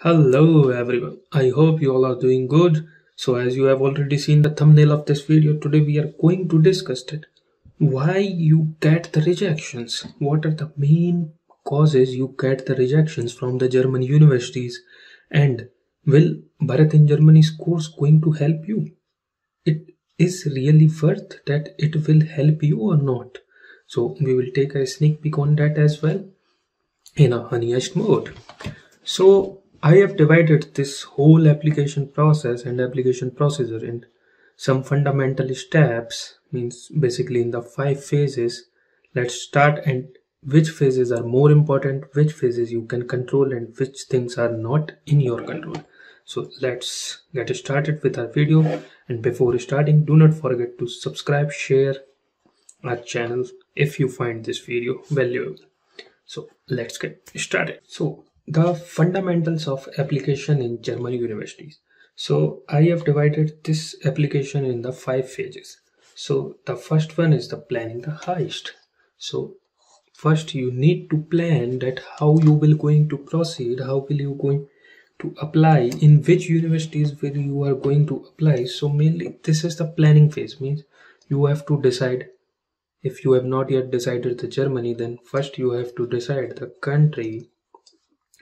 Hello everyone, I hope you all are doing good. So as you have already seen the thumbnail of this video, today we are going to discuss that why you get the rejections. What are the main causes you get the rejections from the German universities, and will Bharat in Germany's course going to help you? It is really worth that it will help you or not. So we will take a sneak peek on that as well in a honeyest mode. So I have divided this whole application process and application procedure in some fundamental steps, means basically in the 5 phases. Let's start, and which phases are more important, which phases you can control, and which things are not in your control. So let's get started with our video. And before starting, do not forget to subscribe, share our channel if you find this video valuable. So let's get started. So the fundamentals of application in German universities. So I have divided this application in the 5 phases. So the first one is the planning the heist. So first you need to plan that how you will going to proceed, how will you going to apply, in which universities will you are going to apply. So mainly this is the planning phase, means you have to decide. If you have not yet decided the Germany, then first you have to decide the country.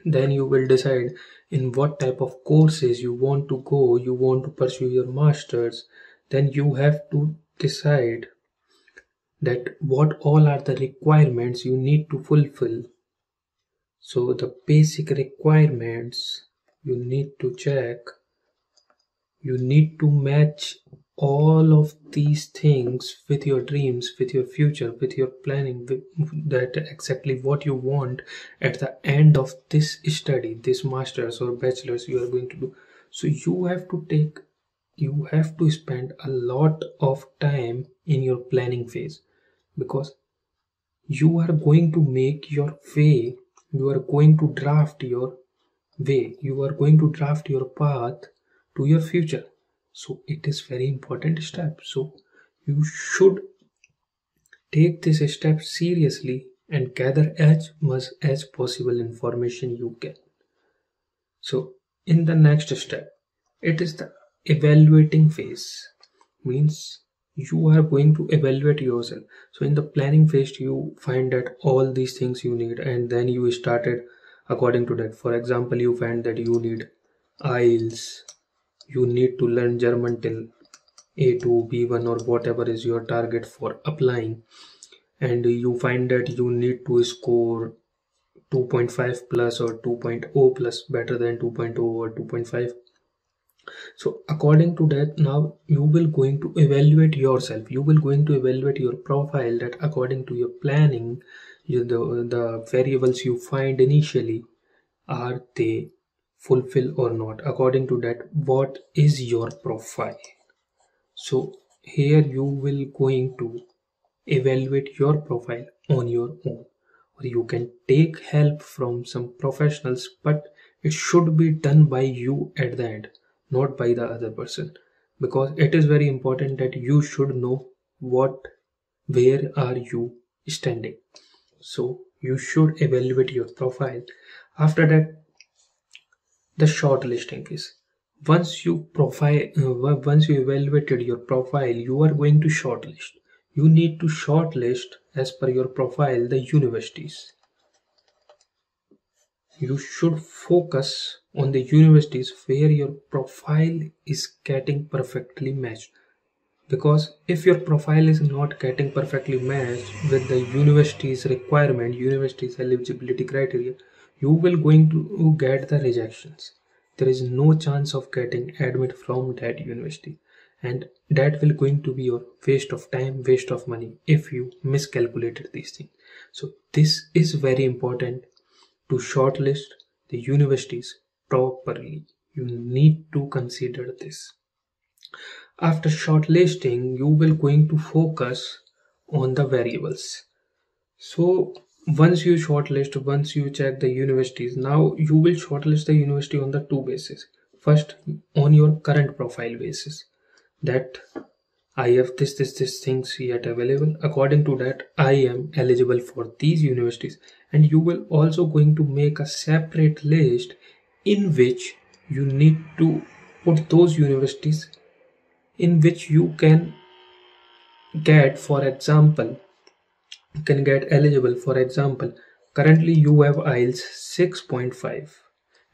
Then you will decide in what type of courses you want to go, you want to pursue your masters. Then you have to decide that what all are the requirements you need to fulfill. So the basic requirements you need to check, you need to match all of these things with your dreams, with your future, with your planning, with that exactly what you want at the end of this study, this master's or bachelor's you are going to do. So you have to spend a lot of time in your planning phase, because you are going to make your way, you are going to draft your way, you are going to draft your path to your future. So it is very important step. So you should take this step seriously and gather as much as possible information you can. So in the next step, it is the evaluating phase, means you are going to evaluate yourself. So in the planning phase you find that all these things you need, and then you started according to that. For example, you find that you need IELTS, you need to learn German till A2, B1 or whatever is your target for applying, and you find that you need to score 2.5 plus or 2.0 plus, better than 2.0 or 2.5. So according to that, now you will going to evaluate yourself, you will going to evaluate your profile, that according to your planning, the variables you find initially, are they fulfill or not. According to that, what is your profile? So here you will going to evaluate your profile on your own, or you can take help from some professionals, but it should be done by you at the end, not by the other person, because it is very important that you should know where are you standing. So you should evaluate your profile. After that, the shortlisting is, once you evaluated your profile, you are going to shortlist. You need to shortlist as per your profile the universities. You should focus on the universities where your profile is getting perfectly matched, because if your profile is not getting perfectly matched with the university's requirement, university's eligibility criteria, you will going to get the rejections. There is no chance of getting admit from that university, and that will going to be your waste of time, waste of money if you miscalculated these things. So this is very important to shortlist the universities properly. You need to consider this. After shortlisting, you will going to focus on the variables. So once you shortlist, once you check the universities, now you will shortlist the university on the two bases. First, on your current profile basis, that I have this things yet available. According to that, I am eligible for these universities, and you will also going to make a separate list in which you need to put those universities in which you can get, for example, can get eligible. For example, currently you have IELTS 6.5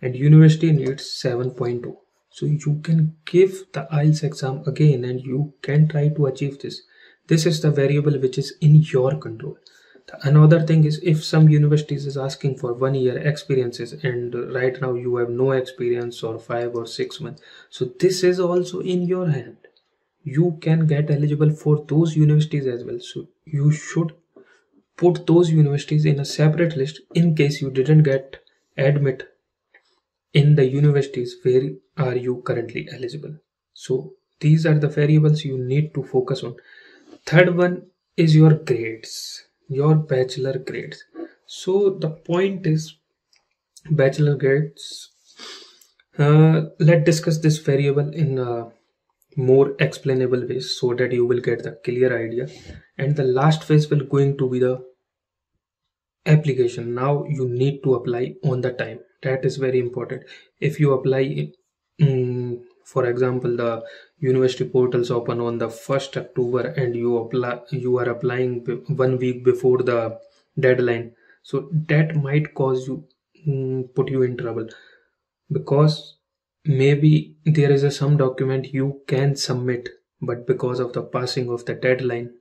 and university needs 7.2. So you can give the IELTS exam again and you can try to achieve this. This is the variable which is in your control. Another thing is, if some universities is asking for 1 year experiences and right now you have no experience, or 5 or 6 months, so this is also in your hand. You can get eligible for those universities as well. So you should put those universities in a separate list in case you didn't get admit in the universities where are you currently eligible. So these are the variables you need to focus on. Third one is your grades, your bachelor grades. So the point is bachelor grades. Let's discuss this variable in a more explainable ways so that you will get the clear idea. And the last phase will going to be the application. Now you need to apply on the time. That is very important. If you apply, for example, the university portals open on the 1st October and you are applying 1 week before the deadline, so that might cause you, put you in trouble, because maybe there is some document you can submit, but because of the passing of the deadline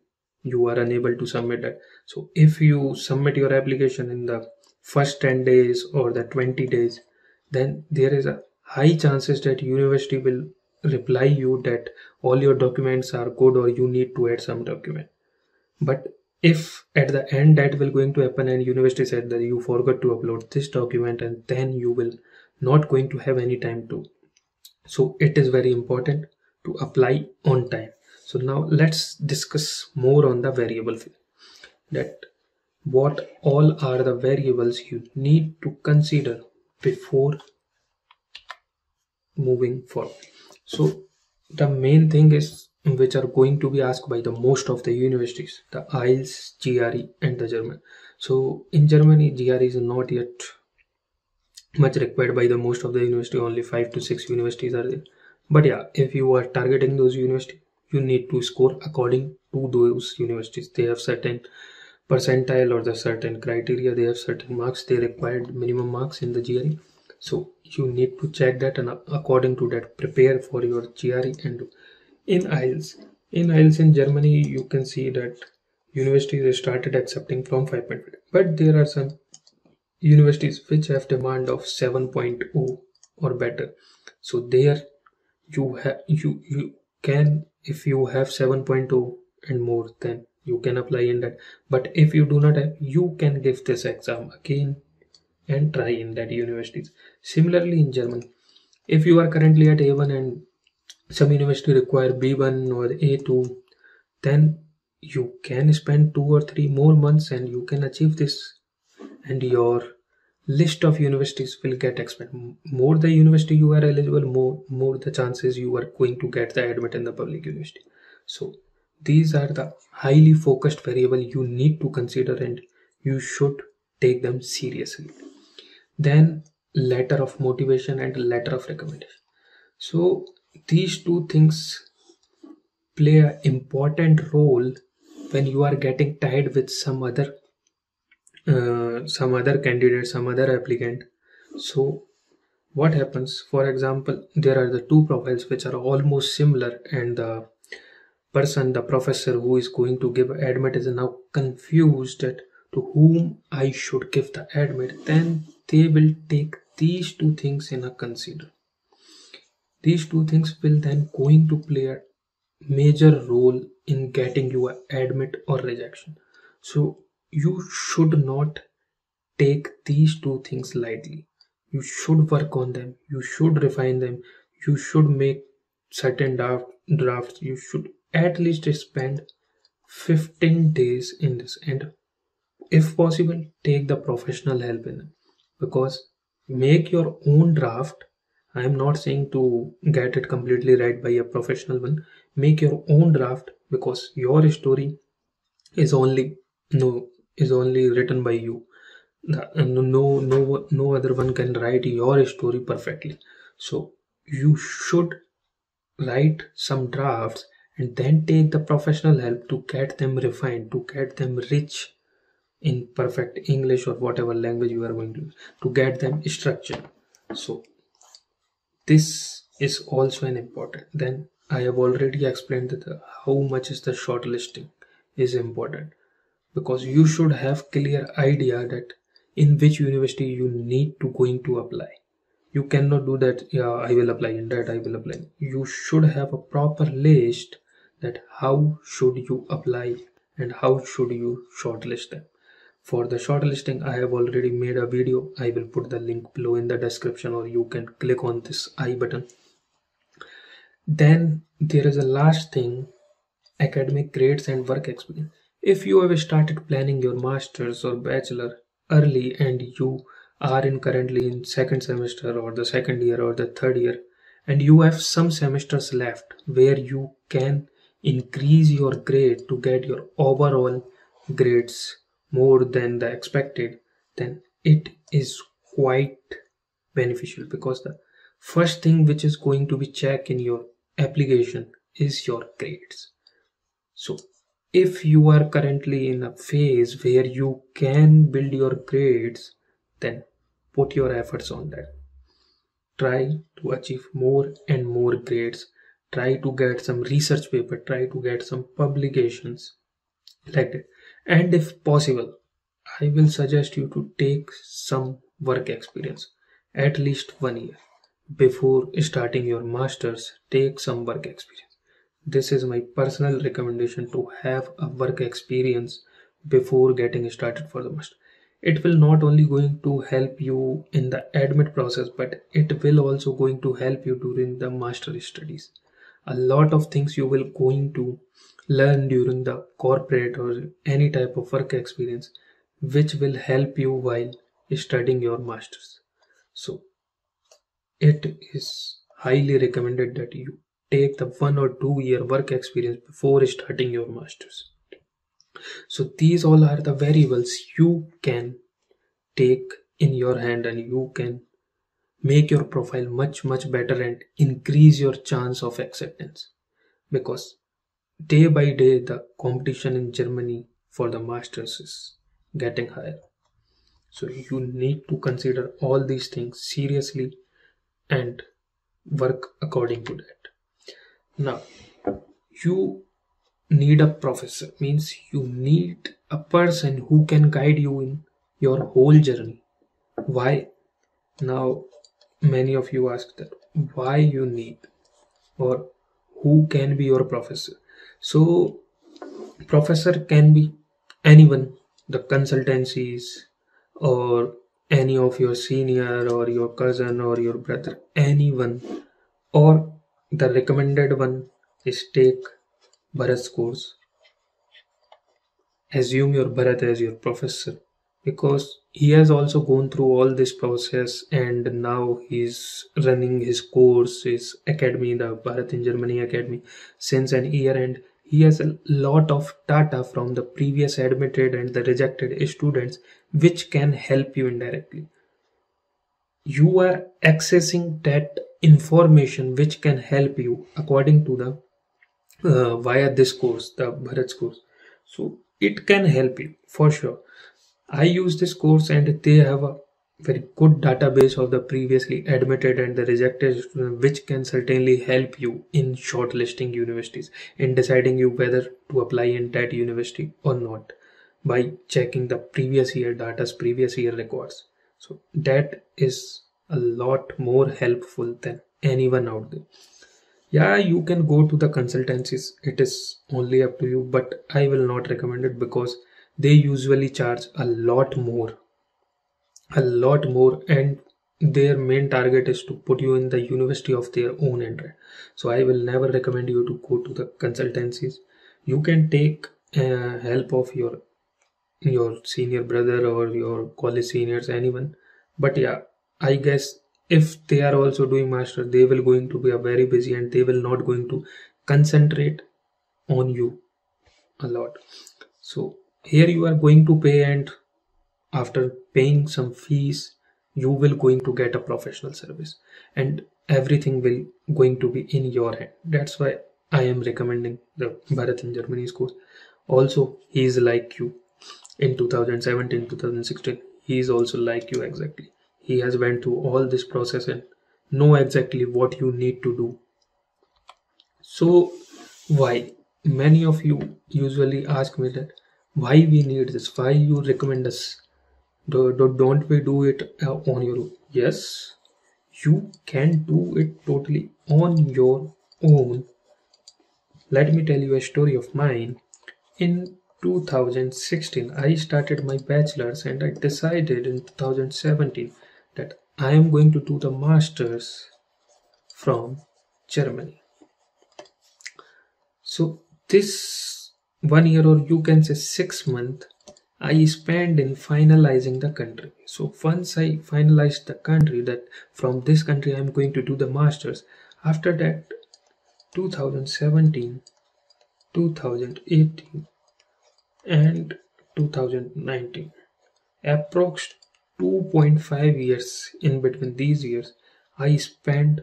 you are unable to submit it. So if you submit your application in the first 10 days or the 20 days, then there is a high chances that university will reply you that all your documents are good or you need to add some document. But if at the end that will going to happen and university said that you forgot to upload this document, and then you will not going to have any time to. So it is very important to apply on time. So now let's discuss more on the variable field, that what all are the variables you need to consider before moving forward. So the main thing is which are going to be asked by the most of the universities, the IELTS, GRE and the German. So in Germany, GRE is not yet much required by the most of the university, only 5 to 6 universities are there. But yeah, if you are targeting those universities, you need to score according to those universities. They have certain percentile or the certain criteria, they have certain marks, they required minimum marks in the GRE. So you need to check that and according to that prepare for your GRE. And in IELTS in Germany, you can see that universities started accepting from 5.5, but there are some universities which have demand of 7.0 or better. So there you have you can, if you have 7.0 and more, then you can apply in that. But if you do not have, you can give this exam again and try in that universities. Similarly in German, if you are currently at A1 and some university require B1 or A2, then you can spend 2 or 3 more months and you can achieve this, and your list of universities will get expanded. More the university you are eligible, more the chances you are going to get the admit in the public university. So these are the highly focused variable you need to consider and you should take them seriously. Then letter of motivation and letter of recommendation. So these two things play an important role when you are getting tied with some other candidate, some other applicant. So what happens, for example, there are the two profiles which are almost similar, and the professor who is going to give admit is now confused at to whom I should give the admit. Then they will take these two things in a consider. These two things will then going to play a major role in getting you a admit or rejection. So you should not take these two things lightly. You should work on them, you should refine them, you should make certain drafts. You should at least spend 15 days in this, and if possible take the professional help in it, because make your own draft. I am not saying to get it completely right by a professional one. Make your own draft, because your story is only written by you. No other one can write your story perfectly. So you should write some drafts and then take the professional help to get them refined, to get them rich in perfect English or whatever language you are going to use, to get them structured. So this is also an important. Then I have already explained that how much is the shortlisting is important, because you should have clear idea that in which university you need to going to apply. You cannot do that, yeah, I will apply in that, I will apply. You should have a proper list that how should you apply and how should you shortlist them. For the shortlisting, I have already made a video. I will put the link below in the description, or you can click on this I button. Then there is a last thing, academic grades and work experience. If you have started planning your master's or bachelor early and you are in currently in second semester or the second year or the third year, and you have some semesters left where you can increase your grade to get your overall grades more than the expected, then it is quite beneficial, because the first thing which is going to be checked in your application is your grades. So if you are currently in a phase where you can build your grades, then put your efforts on that. Try to achieve more and more grades. Try to get some research paper, try to get some publications like that. And if possible, I will suggest you to take some work experience, at least 1 year. Before starting your masters, take some work experience. This is my personal recommendation, to have a work experience before getting started for the master. It will not only going to help you in the admit process, but it will also going to help you during the master studies. A lot of things you will going to learn during the corporate or any type of work experience, which will help you while studying your masters. So it is highly recommended that you take the 1 or 2 year work experience before starting your masters. So these all are the variables you can take in your hand, and you can make your profile much better and increase your chance of acceptance, because day by day the competition in Germany for the masters is getting higher. So you need to consider all these things seriously and work according to that. Now, you need a professor, means you need a person who can guide you in your whole journey. Why? Now, many of you ask that why you need, or who can be your professor. So professor can be anyone, the consultancies, or any of your senior or your cousin or your brother, anyone. Or the recommended one is take Bharat's course. Assume your Bharat as your professor, because he has also gone through all this process, and now he's running his course, his academy, the Bharat in Germany Academy, since an year, and he has a lot of data from the previous admitted and the rejected students, which can help you indirectly. You are accessing that information which can help you according to the via this course, the Bharat's course. So it can help you for sure. I use this course, and they have a very good database of the previously admitted and the rejected students, which can certainly help you in shortlisting universities, in deciding you whether to apply in that university or not, by checking the previous year data's previous year records. So that is a lot more helpful than anyone out there. Yeah, you can go to the consultancies, it is only up to you, but I will not recommend it, because they usually charge a lot more, and their main target is to put you in the university of their own interest. So I will never recommend you to go to the consultancies. You can take help of your senior brother or your college seniors, anyone. But yeah, I guess if they are also doing master, they will going to be a very busy, and they will not going to concentrate on you a lot. So here you are going to pay, and after paying some fees, you will going to get a professional service, and everything will going to be in your hand. That's why I am recommending the Bharat in Germany's course. Also, he is like you in 2017, 2016. He is also like you exactly. He has went through all this process and know exactly what you need to do. So why? Many of you usually ask me that why we need this, why you recommend us. Don't we do it on your own? Yes, you can do it totally on your own. Let me tell you a story of mine. In 2016, I started my bachelor's and I decided in 2017 that I am going to do the master's from Germany. So this 1 year, or you can say 6 months, I spent in finalizing the country. So once I finalized the country, that from this country I am going to do the masters. After that, 2017, 2018 and 2019, approx 2.5 years. In between these years, I spent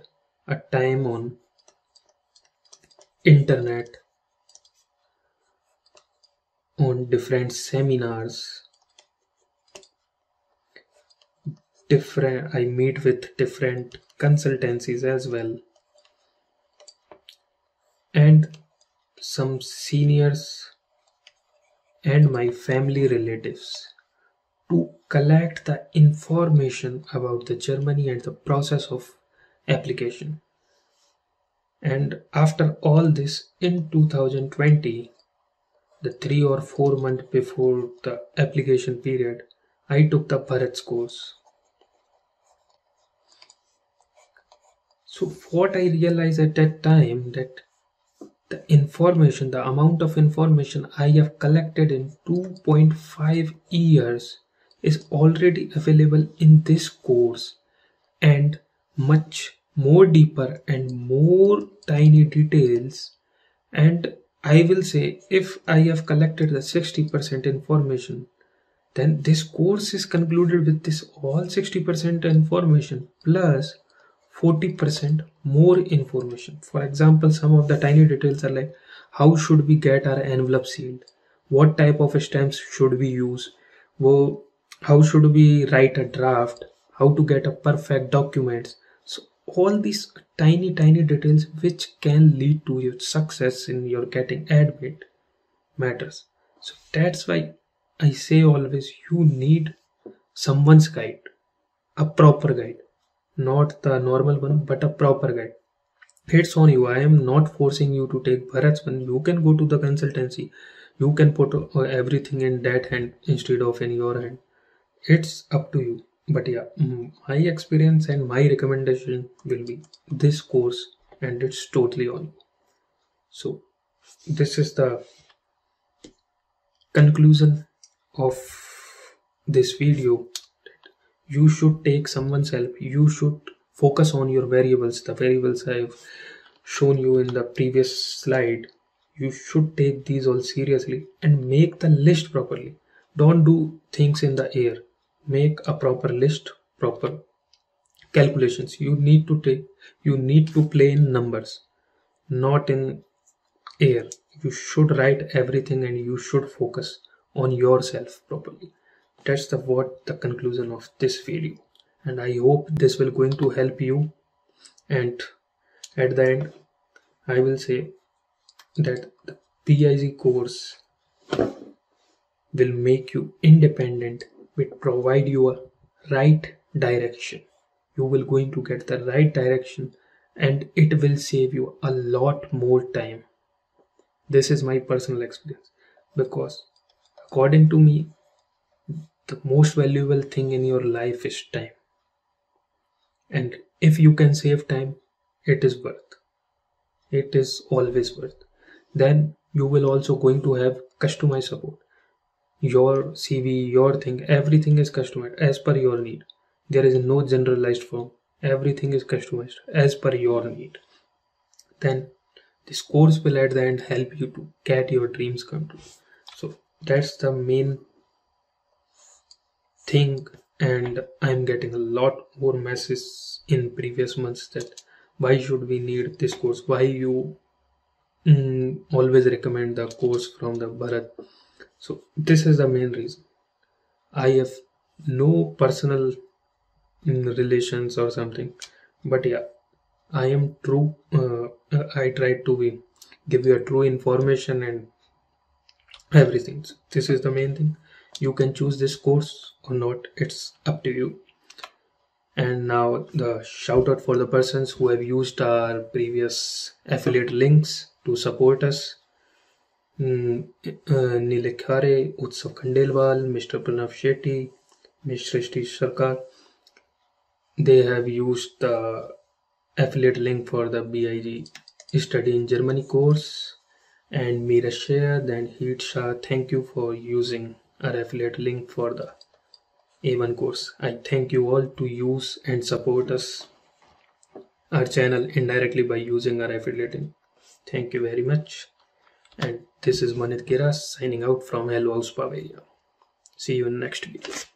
a time on internet, on different seminars, I meet with different consultancies as well, and some seniors and my family relatives, to collect the information about the Germany and the process of application. And after all this, in 2020, the 3 or 4 months before the application period, I took the Bharat's course. So what I realized at that time, that the information, the amount of information I have collected in 2.5 years is already available in this course, and much more deeper and more tiny details. And I will say, if I have collected the 60% information, then this course is concluded with this all 60% information plus 40% more information. For example, some of the tiny details are like, how should we get our envelope sealed? What type of stamps should we use? How should we write a draft? How to get a perfect documents? So all these tiny details which can lead to your success in your getting admit matters. So that's why I say always, you need someone's guide, a proper guide, not the normal one, but a proper guide. It's on you. I am not forcing you to take Bharat's one. You can go to the consultancy. You can put everything in that hand instead of in your hand. It's up to you. But yeah, my experience and my recommendation will be this course, and it's totally on you. So this is the conclusion of this video. You should take someone's help. You should focus on your variables, the variables I've shown you in the previous slide. You should take these all seriously and make the list properly. Don't do things in the air. Make a proper list, proper calculations. You need to play in numbers, not in air. You should write everything and you should focus on yourself properly. That's the conclusion of this video, and I hope this will going to help you. And at the end, I will say that the BIG course will make you independent, will provide you a right direction. You will going to get the right direction, and it will save you a lot more time. This is my personal experience, because according to me, the most valuable thing in your life is time. And if you can save time, it is worth. It is always worth. Then you will also going to have customized support. Your CV, your thing, everything is customized as per your need. There is no generalized form. Everything is customized as per your need. Then this course will at the end help you to get your dreams come true. So that's the main thing, and I'm getting a lot more messages in previous months that why should we need this course, why you always recommend the course from the Bharat. So this is the main reason. I have no personal relations or something, but yeah, I am true. I try to give you a true information and everything. So this is the main thing. You can choose this course or not, it's up to you. And now the shout out for the persons who have used our previous affiliate links to support us. Nilekhare, Utsav Khandelwal, Mr. Pranav Shetty, Ms. Srishti Sarkar. They have used the affiliate link for the BiG Study in Germany course. And Meera Shayad and Heet Shah, thank you for using our affiliate link for the A1 course. I thank you all to use and support us, our channel, indirectly by using our affiliate link. Thank you very much. And this is Manit Kiras signing out from Hallo Aus Bavaria. See you in the next video.